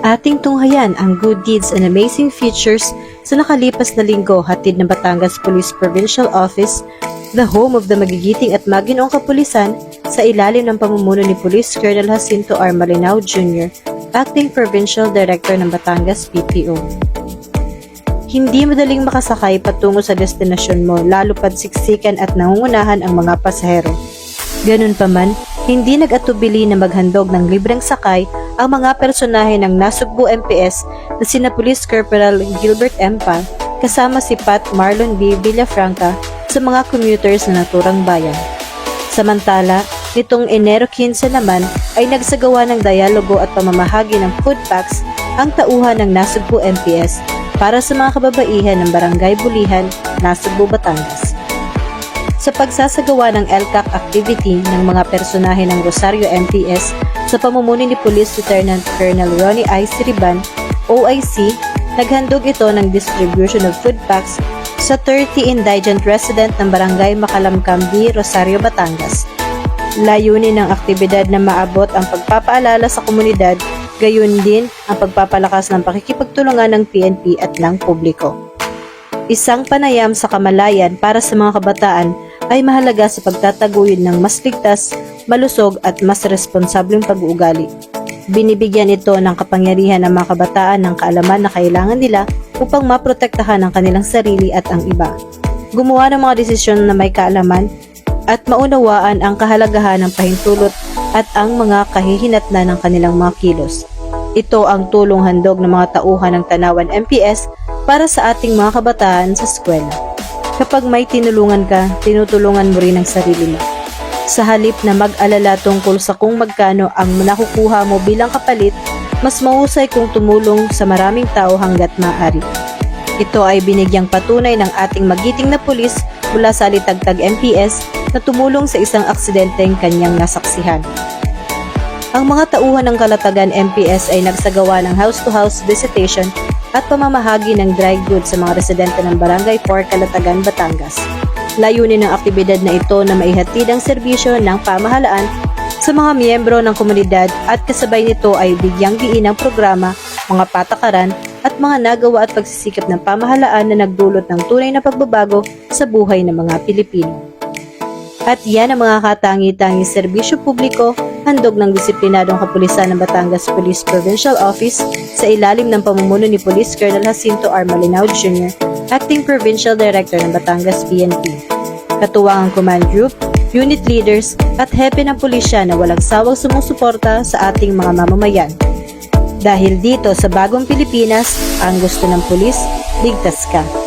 Ating tunghayan ang good deeds and amazing features sa nakalipas na linggo hatid ng Batangas Police Provincial Office, the home of the magigiting at maginoong kapulisan sa ilalim ng pamumuno ni Police Colonel Jacinto R. Malinao Jr., Acting Provincial Director ng Batangas PPO. Hindi madaling makasakay patungo sa destinasyon mo lalo pat siksikan at nangungunahan ang mga pasahero. Ganun pa man, hindi nag-atubili na maghandog ng libreng sakay ang mga personahe ng Nasugbu MPS na sina Police Corporal Gilbert M. Pa, kasama si Pat Marlon B. Villafranca sa mga commuters na naturang bayan. Samantala, nitong Enero 15 naman ay nagsagawa ng dialogo at pamamahagi ng food packs ang tauhan ng Nasugbu MPS para sa mga kababaihan ng Barangay Bulihan, Nasugbu, Batangas. Sa pagsasagawa ng LCAC activity ng mga personahe ng Rosario MPS sa pamumuno ni Police Lieutenant Colonel Ronnie I. Siriban, OIC, naghandog ito ng distribution of food packs sa 30 indigent resident ng Barangay Makalamkam B, Rosario, Batangas. Layunin ng aktibidad na maabot ang pagpapaalala sa komunidad, gayon din ang pagpapalakas ng pakikipagtulungan ng PNP at ng publiko. Isang panayam sa kamalayan para sa mga kabataan ay mahalaga sa pagtataguyod ng mas ligtas, malusog at mas responsableng pag-uugali. Binibigyan ito ng kapangyarihan ng mga kabataan ng kaalaman na kailangan nila upang maprotektahan ang kanilang sarili at ang iba. Gumawa ng mga desisyon na may kaalaman at maunawaan ang kahalagahan ng pahintulot at ang mga kahihinatnan ng kanilang mga kilos. Ito ang tulong handog ng mga tauhan ng Tanawan MPS para sa ating mga kabataan sa eskwela. Kapag may tinulungan ka, tinutulungan mo rin ang sarili mo. Sa halip na mag-alala tungkol sa kung magkano ang nakukuha mo bilang kapalit, mas mahusay kung tumulong sa maraming tao hanggat maaari. Ito ay binigyang patunay ng ating magiting na pulis mula sa Alitagtag MPS na tumulong sa isang aksidenteng kanyang nasaksihan. Ang mga tauhan ng Kalatagan MPS ay nagsagawa ng house-to-house visitation at pamamahagi ng dry goods sa mga residente ng Barangay 4, Kalatagan, Batangas. Layunin ng aktibidad na ito na maihatid ang serbisyo ng pamahalaan sa mga miyembro ng komunidad at kasabay nito ay bigyang diin ang programa, mga patakaran at mga nagawa at pagsisikap ng pamahalaan na nagdulot ng tunay na pagbabago sa buhay ng mga Pilipino. At yan ang mga katangi-tangi serbisyo publiko handog ng disiplinadong kapulisan ng Batangas Police Provincial Office sa ilalim ng pamumuno ni Police Colonel Jacinto R. Malinao Jr., Acting Provincial Director ng Batangas PNP. Katuwang ang command group, unit leaders at hepe ng pulisya na walang sawang sumusuporta sa ating mga mamamayan. Dahil dito sa bagong Pilipinas, ang gusto ng pulis, ligtas ka.